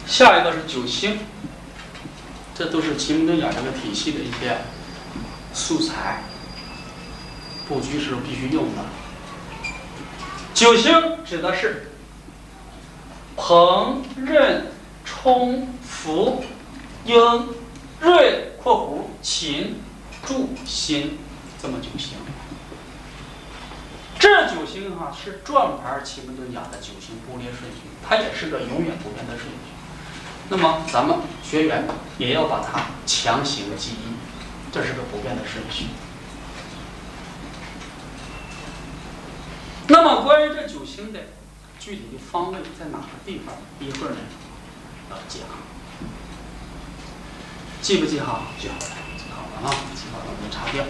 下一个是九星，这都是奇门遁甲这个体系的一些素材，布局时候必须用的。九星指的是朋、任、冲、福、应、瑞（括弧秦、祝、辛）这么九星。这九星是转盘奇门遁甲的九星布列顺序，它也是个永远不变的顺序。那么咱们学员也要把它强行记忆，这是个不变的顺序。那么关于这九星的具体的方位在哪个地方，一会儿呢要讲。记不记好？记好了，记好了啊！记好了，我们擦掉。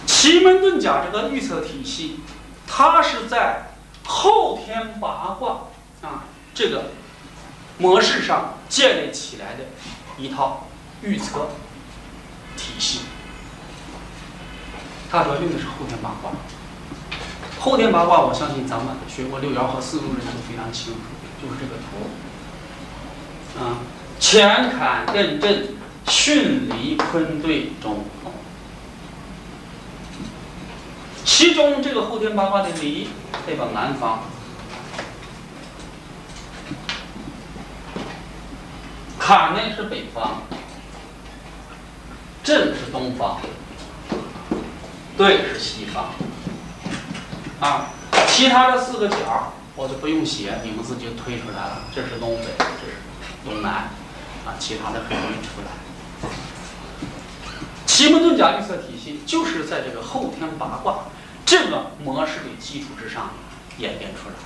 奇门遁甲这个预测体系，它是在后天八卦这个模式上建立起来的一套预测体系。它主要用的是后天八卦。后天八卦，我相信咱们学过六爻和四路人都非常清楚，就是这个图。乾坎艮震巽离坤兑中。其中这个后天八卦的离代表南方，坎呢是北方，震是东方，兑是西方。其他的四个角我就不用写，你们自己就推出来了。这是东北，这是东南，其他的可以出来。奇门遁甲预测体系就是在这个后天八卦这个模式的基础之上演变出来的。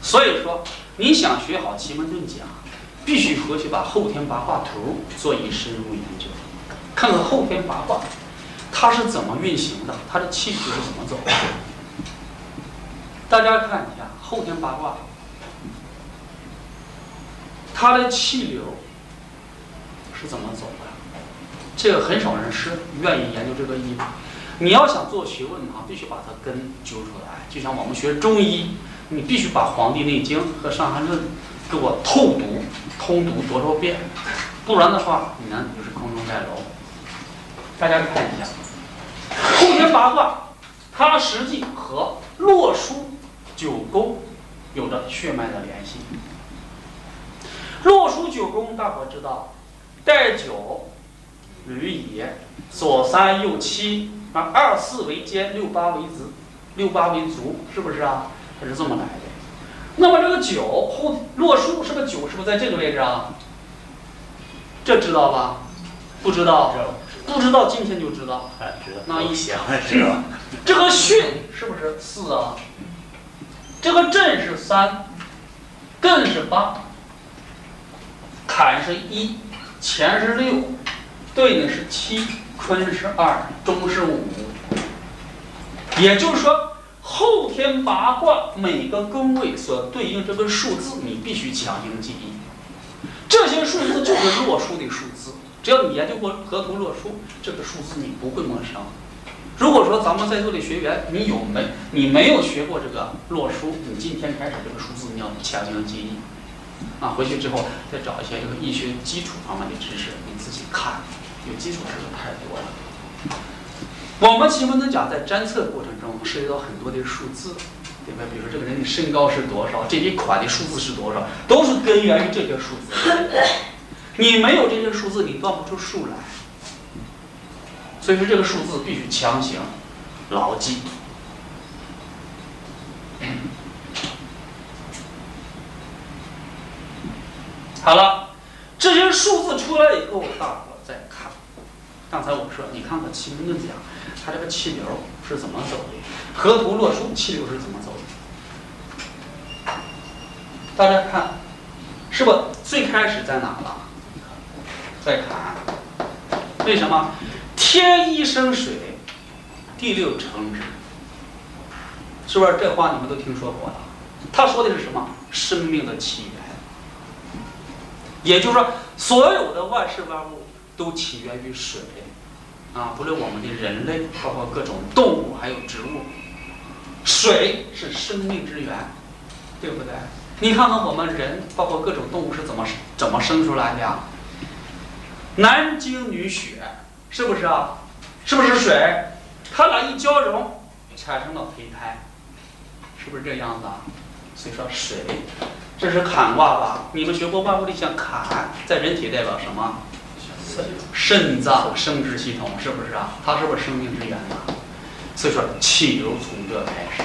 所以说，你想学好奇门遁甲，必须回去把后天八卦图做一深入研究，看看后天八卦它是怎么运行的，它的气势是怎么走的。大家看一下后天八卦，它的气流是怎么走的？这个很少人是愿意研究这个医。你要想做学问必须把它根揪出来。就像我们学中医，你必须把《黄帝内经》和《伤寒论》给我透读、通读多少遍，不然的话，你就是空中盖楼。大家看一下，后天八卦，它实际和洛书九宫有着血脉的联系。洛书九宫大伙知道，带九，履乙，左三右七。24为肩，68为子，68为足，是不是啊？它是这么来的。那么这个九洛书是不是九？是不是在这个位置啊？这知道吧？不知道？不知道，今天就知道。知道。那一想，知道。这个巽是不是4啊？这个震是3，艮是8，坎是1，乾是6，兑呢是7。坤是2，中是5，也就是说，后天八卦每个宫位所对应这个数字，你必须强行记忆。这些数字就是洛书的数字，只要你研究过河图洛书，这个数字你不会陌生。如果说咱们在座的学员，你没有学过这个洛书，你今天开始这个数字你要强行记忆。回去之后再找一些这个医学基础方面的知识，你自己看。有基础知识太多了。我们奇门遁甲在占测过程中涉及到很多的数字，对吧？比如说这个人的身高是多少，这一款的数字是多少，都是根源于这些数字。你没有这些数字，你断不出数来。所以说这个数字必须强行牢记。好了，这些数字出来以后，大伙再看。刚才我说，你看看奇门遁甲，它这个气流是怎么走的？河图洛书气流是怎么走的？大家看，是不最开始在哪了？在坎。为什么？天一生水，地六成之。是不是这话你们都听说过了？他说的是什么？生命的起源。也就是说，所有的万事万物都起源于水，啊，不论我们的人类，包括各种动物，还有植物，水是生命之源，对不对？你看看我们人，包括各种动物是怎么生出来的呀？男精女血，是不是啊？是不是水？它俩一交融，产生了胚胎，是不是这样子啊？所以说水。这是坎卦吧？你们学过万物理象，坎在人体代表什么？肾脏生殖系统，是不是啊？它是不是生命之源呢？所以说气流从这开始。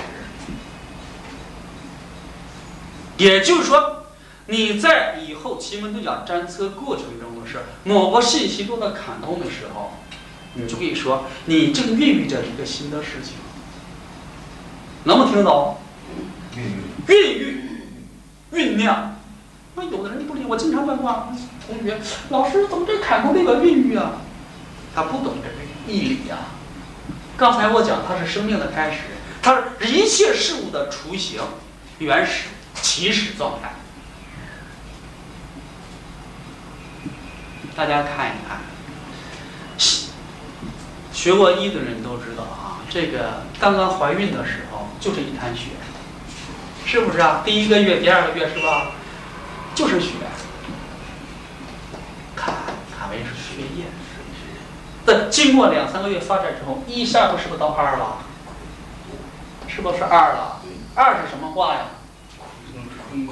也就是说，你在以后奇门遁甲占测过程中的是某个信息多到坎通的时候，你就可以说你正孕育着一个新的事情，能不能听懂？孕育。酝酿，那有的人不理我，经常问我同学，老师怎么这坎通代表孕育啊？他不懂这个义理啊。刚才我讲，它是生命的开始，它是一切事物的雏形、原始、起始状态。大家看一看，学过医的人都知道啊，这个刚刚怀孕的时候就是一滩血。是不是啊？第一个月、第二个月是吧？就是血，坎为是血液。但经过2、3个月发展之后，一下是不是到2了？是不是2了？2是什么卦呀？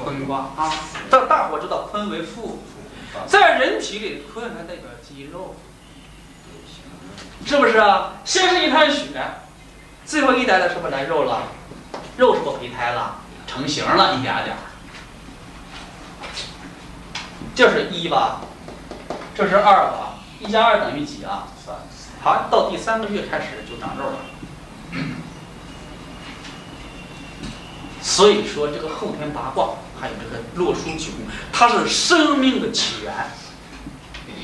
坤卦啊。大伙知道坤为父，在人体里坤还代表肌肉，是不是啊？先是一滩血，最后一代的是不是来肉了？肉是不是胚胎了？成型了一点点，这是1吧，这是2吧，1加2等于几啊？3。好，到第3个月开始就长肉了。所以说，这个后天八卦还有这个洛书9宫，它是生命的起源，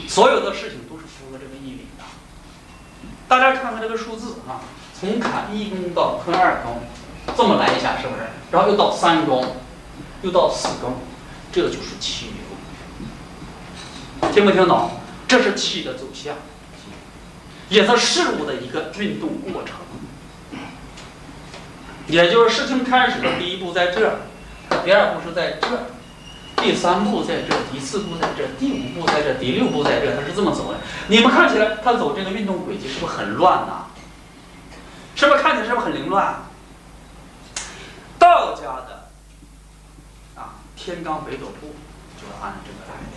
所有的事情都是符合这个义理的。大家看看这个数字啊，从坎1宫到坤2宫。这么来一下，是不是？然后又到3宫，又到4宫，这就是气流。听没听懂？这是气的走向，也是事物的一个运动过程。也就是事情开始的第1步在这儿，它第2步是在这儿，第3步在这儿，第4步在这儿，第5步在这儿，第6步在这儿，它是这么走的。你们看起来，它走这个运动轨迹是不是很乱呐？是不是看起来是不是很凌乱？道家的天罡北斗部就是按这个来的，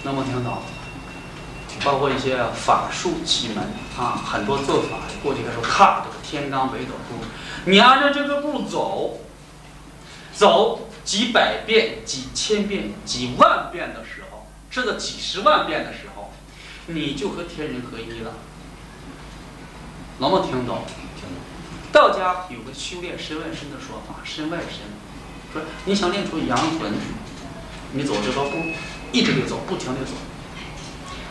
能不能听懂？包括一些法术奇门啊，很多做法过去的时候看都是天罡北斗部，你按照这个步走，走几百遍、几千遍、几万遍的时候，甚至几10万遍的时候，你就和天人合一了，能不能听懂？道家有个修炼身外身的说法，身外身，说你想练出阳魂，你走这个步，一直得走，不停地走。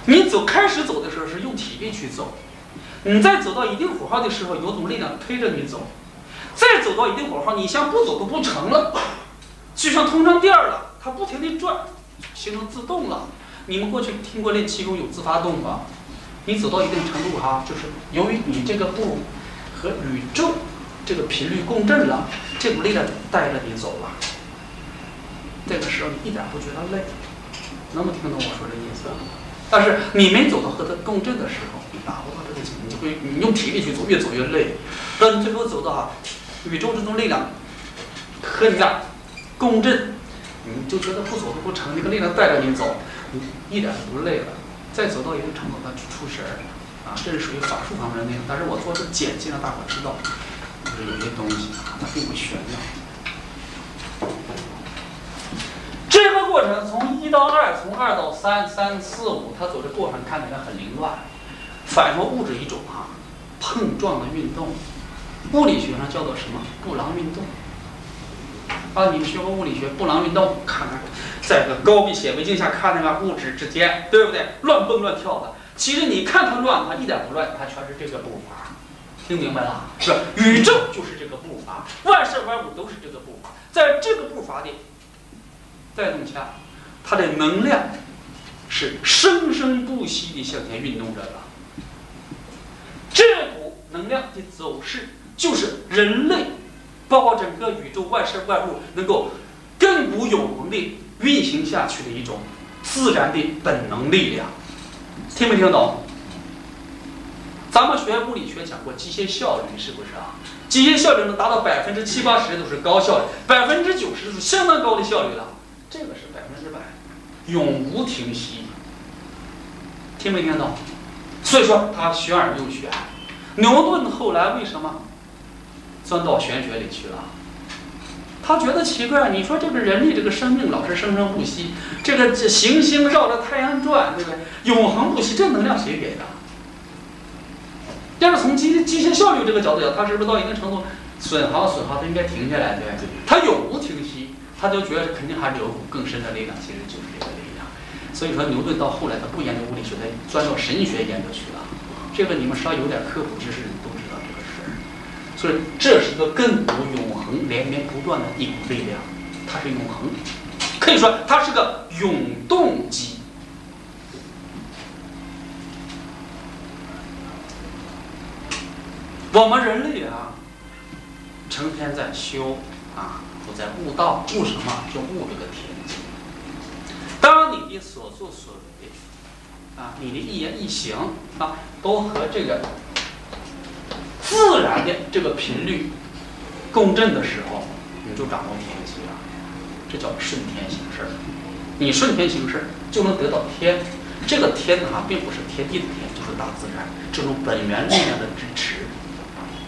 你开始走的时候是用体力去走，你再走到一定火候的时候，有种力量推着你走，再走到一定火候，你像不走都不成了，就像通上电了，它不停地转，形成自动了。你们过去听过练气功有自发动吧？你走到一定程度哈，就是由于你这个步和宇宙这个频率共振了，这股力量带着你走了。这个时候你一点不觉得累，能不能听懂我说这意思？但是你没走到和它共振的时候，你达不到这个境界，你用体力去走，越走越累。当你最后走到宇宙这种力量和你俩共振，你就觉得不走都不成，那个力量带着你走，你一点都不累了。再走到一定程度，它出神儿啊，这是属于法术方面的内容。但是我做的简介让大伙知道，就是有些东西啊，它并不玄妙。这个过程从1到2，从2到3，3、4、5，它走这过程看起来很凌乱，反映物质一种碰撞的运动。物理学上叫做什么？布朗运动。你们学过物理学，布朗运动，看看，在个高密显微镜下看那个物质之间，对不对？乱蹦乱跳的。其实你看它乱，它一点不乱，它全是这个步伐。听明白了？是吧？宇宙就是这个步伐，万事万物都是这个步伐。在这个步伐的带动下，它的能量是生生不息地向前运动着的。这股能量的走势，就是人类，包括整个宇宙万事万物能够亘古永恒地运行下去的一种自然的本能力量。听没听懂？咱们学物理学讲过机械效率，是不是啊？机械效率能达到70%、80%都是高效率，90%是相当高的效率了。这个是100%，永无停息。听没听懂？所以说他玄而又玄。牛顿后来为什么钻到玄学里去了？他觉得奇怪，你说这个人类这个生命老是生生不息，这个行星绕着太阳转，对不对？永恒不息，这能量谁给的？要是从机械效率这个角度讲，它是不是到一定程度损耗，它应该停下来，对不对？它永无停息，他就觉得肯定还是有股更深的力量，其实就是这个力量。所以说牛顿到后来他不研究物理学，他钻到神学研究去了。这个你们稍微有点科普知识都知道这个事儿。所以这是一个亘古永恒、连绵不断的一股力量，它是永恒，可以说它是个永动机。我们人类成天在修都在悟道，悟什么？就悟这个天机。当你的所作所为你的一言一行都和这个自然的这个频率共振的时候，你就掌握天机了。这叫顺天行事。你顺天行事，就能得到天。这个天并不是天地的天，就是大自然这种本源力量的支持。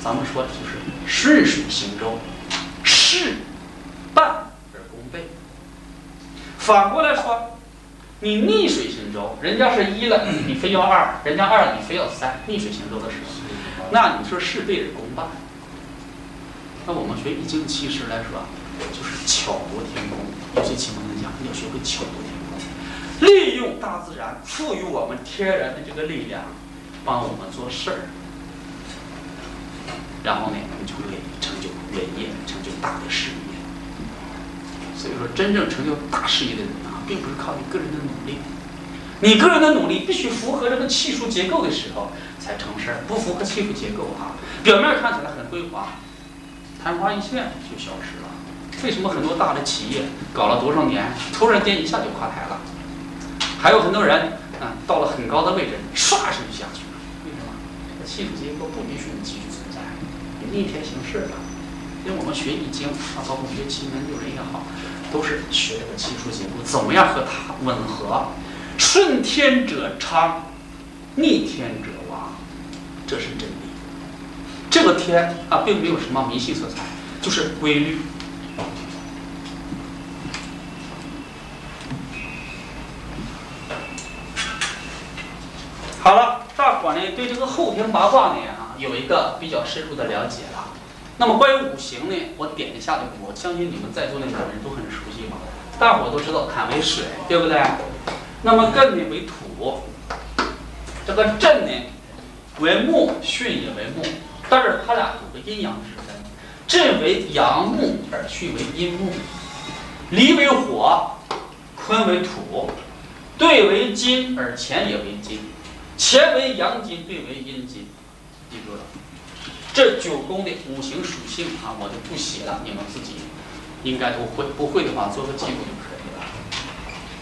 咱们说就是顺水行舟，事半而功倍。反过来说，你逆水行舟，人家是1了，你非要2；人家2了，你非要3。逆水行舟的时候，那你说事倍而功半。那我们学易经其实来说，就是巧夺天工。有些情况来讲，要学会巧夺天工，利用大自然赋予我们天然的这个力量，帮我们做事儿。然后呢，你就会成就伟业，成就大的事业。所以说，真正成就大事业的人并不是靠你个人的努力，你个人的努力必须符合这个技术结构的时候才成事儿，不符合技术结构表面看起来很辉煌，昙花一现就消失了。为什么很多大的企业搞了多少年，突然间一下就垮台了？还有很多人到了很高的位置，唰就下去了。为什么？这个技术结构不允许你继续存在。逆天行事的，因为我们学易经包括学奇门六人也好，都是学这个技术结构，怎么样和它吻合。顺天者昌，逆天者亡，这是真理。这个天并没有什么迷信色彩，就是规律。好了，大伙呢对这个后天八卦呢有一个比较深入的了解了。那么关于五行呢，我点一下我相信你们在座的每个人都很熟悉嘛。大伙都知道坎为水，对不对？那么艮呢为土，这个震呢为木，巽也为木，但是它俩有个阴阳之分。震为阳木，而巽为阴木。离为火，坤为土，兑为金，而乾也为金。乾为阳金，兑为阴金。记住了，这9宫的五行属性我就不写了，你们自己应该都会，不会的话做个记录就可以了。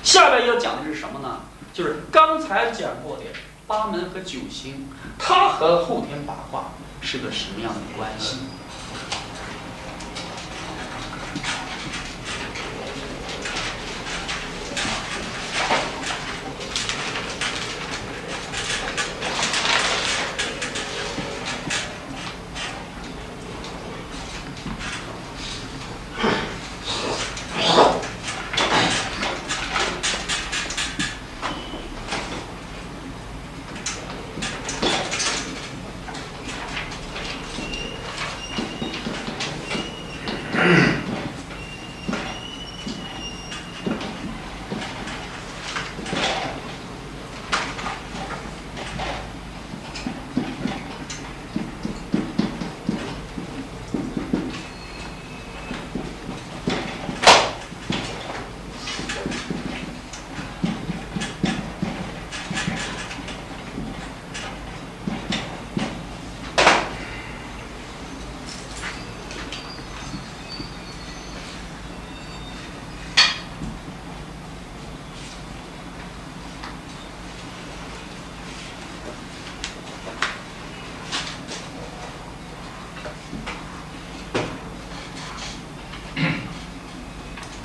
下边要讲的是什么呢？就是刚才讲过的8门和9星，它和后天八卦是个什么样的关系？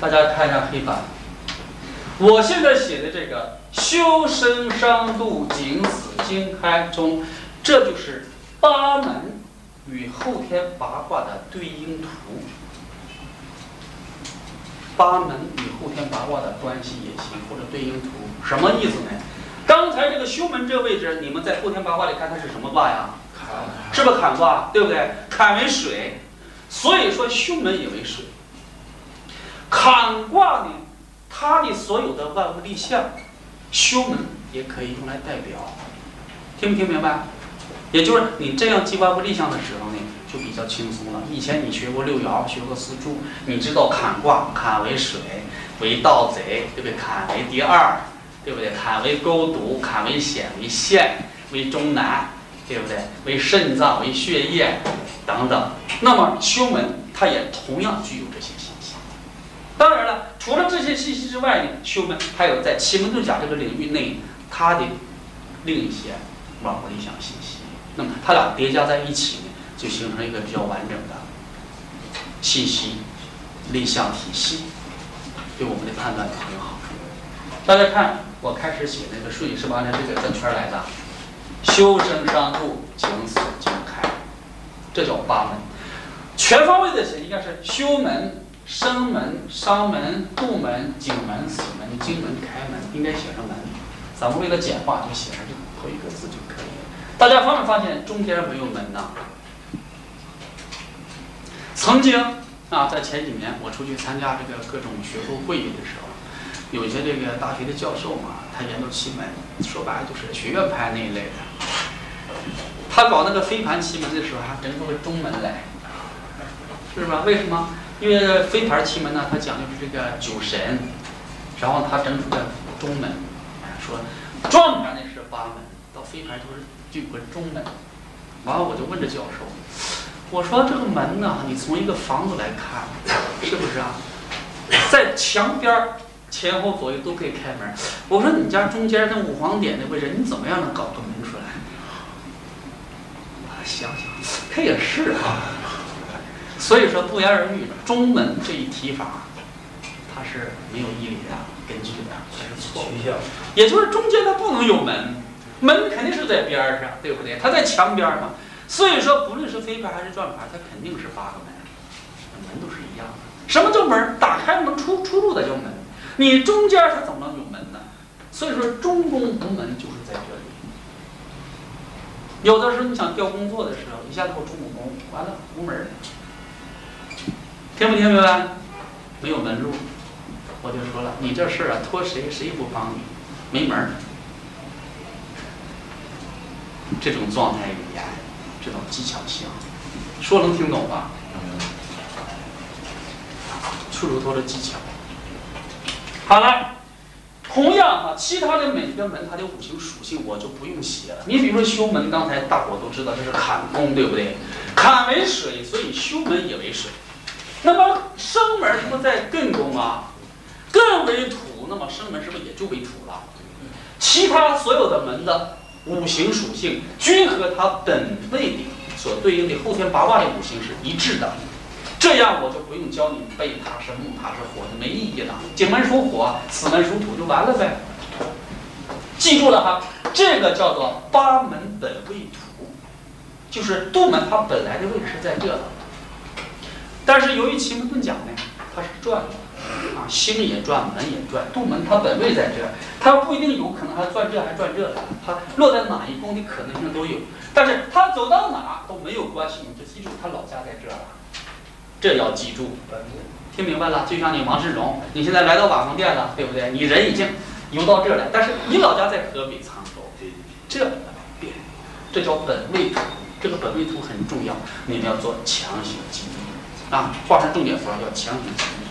大家看一下黑板。我现在写的这个修身伤度景死经开中，这就是八门与后天八卦的对应图。八门与后天八卦的关系也行，或者对应图，什么意思呢？刚才这个修门这个位置，你们在后天八卦里看它是什么卦呀？坎，是不是坎卦？对不对？坎为水，所以说修门也为水。坎卦呢，它的所有的万物立象，修门也可以用来代表，听不听明白？也就是你这样记万物立象的时候呢，就比较轻松了。以前你学过六爻，学过四柱，你知道坎卦，坎为水，为盗贼，对不对？坎为第二，对不对？坎为勾毒，坎为险，为陷，为中南，对不对？为肾脏，为血液等等。那么修门它也同样具有这些信息。当然了，除了这些信息之外呢，修门还有在奇门遁甲这个领域内它的另一些万物立象信息。那么它俩叠加在一起呢，就形成一个比较完整的信息立项体系，对我们的判断也很好。大家看，我开始写那个顺序是不是按照这个分圈来的？修身伤度景死经开，这叫八门。全方位的写应该是修门、生门、伤门、度门、景门、死门、经门、开门，应该写上门。咱们为了简化，就写上这头一个字就可以了。大家发没发现中间没有门呢？曾经啊，在前几年我出去参加这个各种学术会议的时候，有一些这个大学的教授嘛，他研究奇门，说白了就是学院派那一类的。他搞那个飞盘奇门的时候，还整出个中门来，是吧？为什么？因为飞盘奇门呢，它讲究是这个酒神，然后他整出个中门，说转盘那是八门，到飞盘就是就有个中门。完了，我就问这教授，我说这个门呢，你从一个房子来看，是不是啊？在墙边前后左右都可以开门。我说你家中间那五黄点那位置，你怎么样能搞个门出来？我想想，它也是啊。所以说不言而喻，中门这一提法，它是没有义理的根据的，它是错误的。也就是中间它不能有门，门肯定是在边上，对不对？它在墙边嘛。所以说，不论是飞盘还是转盘，它肯定是八个门，门都是一样的。什么叫门？打开能出入的叫门。你中间它怎么能有门呢？所以说，中宫无门就是在这里。有的时候你想调工作的时候，一下到中午宫，完了无门。听不听明白？没有门路，我就说了，你这事儿啊，托谁谁不帮你，没门儿。这种状态语言，这种技巧性，说能听懂吧？处处都是技巧。好了，同样啊，其他的每一个门它的五行属性我就不用写了。你比如说修门，刚才大伙都知道这是坎宫，对不对？坎为水，所以修门也为水。那么生门是不是在艮宫啊？艮为土，那么生门是不是也就为土了？其他所有的门的五行属性均和它本位的所对应的后天八卦的五行是一致的。这样我就不用教你背它是木，它是火，就没意义了。景门属火，死门属土就完了呗。记住了哈，这个叫做八门本位图，就是度门它本来的位置是在这的。但是由于奇门遁甲呢，它是转的啊，星也转，门也转，度门它本位在这，它不一定有可能还转这还转这，它落在哪一宫的可能性都有。但是它走到哪都没有关系，你就记住它老家在这了，这要记住。听明白了？就像你王世荣，你现在来到瓦房店了，对不对？你人已经游到这儿来，但是你老家在河北沧州，这变，这叫本位图。这个本位图很重要，你们要做强行记忆。啊，画上重点符号要强行记忆。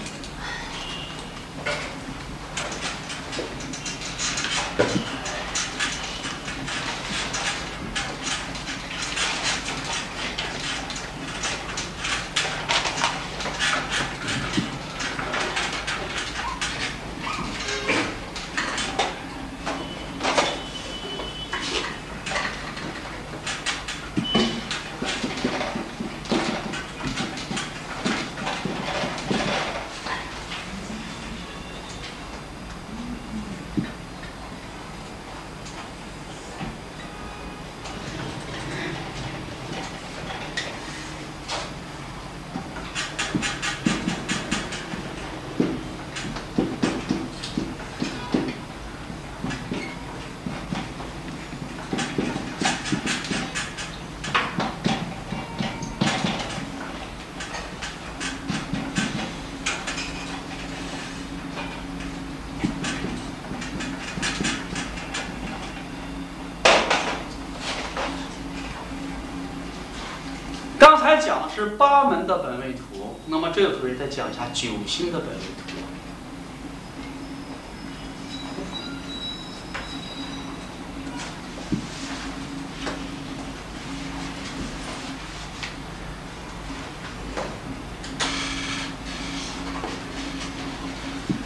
是八门的本位图，那么这个图再讲一下九星的本位图。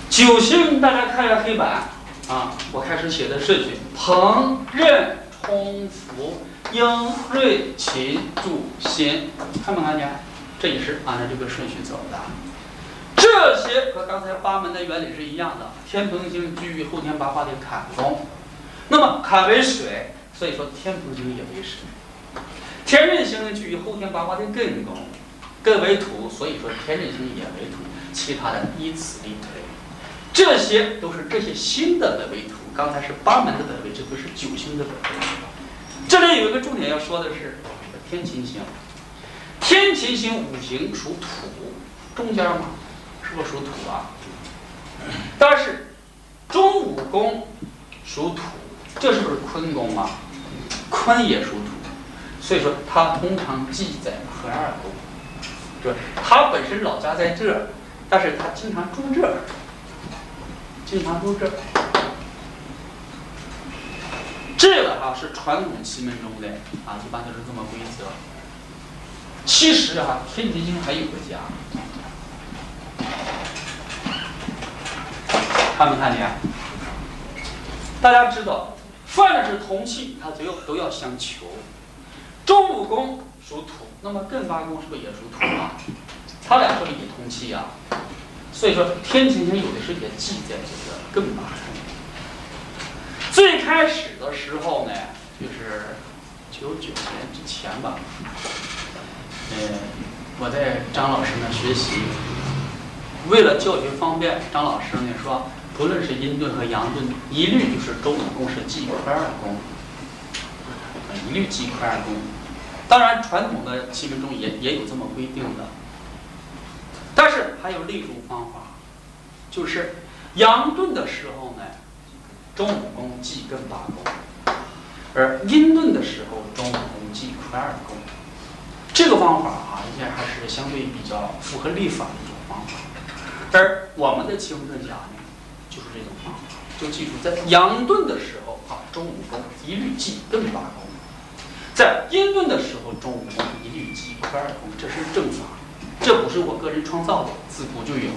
九星，大家看一下黑板啊，我开始写的顺序：鹏、任、冲、福、英、瑞、勤、祝、辛，看没看见？这也是按照这个顺序走的。这些和刚才八门的原理是一样的。天蓬星居于后天八卦的坎宫，那么坎为水，所以说天蓬星也为水。天任星呢居于后天八卦的艮宫，艮为土，所以说天任星也为土。其他的依此类推。这些都是这些星的本位图，刚才是八门的本位，这个是九星的本位。这里有一个重点要说的是天琴星，天琴星五行属土，中间嘛，是不是属土啊？但是中午宫属土，这是不是坤宫啊？坤也属土，所以说它通常记在合二宫。这他本身老家在这儿，但是他经常住这儿。经常住这儿，这个是传统奇门中的一般都是这么规则。其实天琴星还有个家，看没看见？大家知道，凡是同气，它都要相求。中午宫属土，那么艮八宫是不是也属土啊？它俩是不是也同气啊？所以说，天琴星有的时候也记在这个艮八宫。最开始的时候呢，就是99年之前吧，我在张老师那学习，为了教学方便，张老师呢说，不论是阴遁和阳遁，一律就是中午宫是忌坤二宫，一律忌坤二宫。当然，传统的奇门中也有这么规定的。但是还有另一种方法，就是阳遁的时候呢，中午宫忌艮八宫，而阴遁的时候，中午宫忌坤二宫。这个方法应该还是相对比较符合历法的一种方法。而我们的奇门遁甲呢，就是这种方法，就记住在阳遁的时候中午宫一律忌艮八宫；在阴遁的时候，中午宫一律忌坤二宫，这是正法。这不是我个人创造的，自古就有。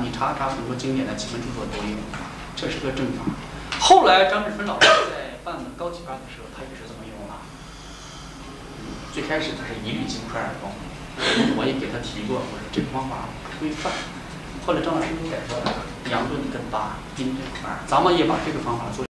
你查查很多经典的奇门著作都有，这是个正法。后来张志芬老师在办高级班的时候，他也是这么用的。最开始他是一律忌坤二宫，我也给他提过，我说这个方法不规范。后来张老师又改说了，阳遁艮八，阴遁坤二，咱们也把这个方法做。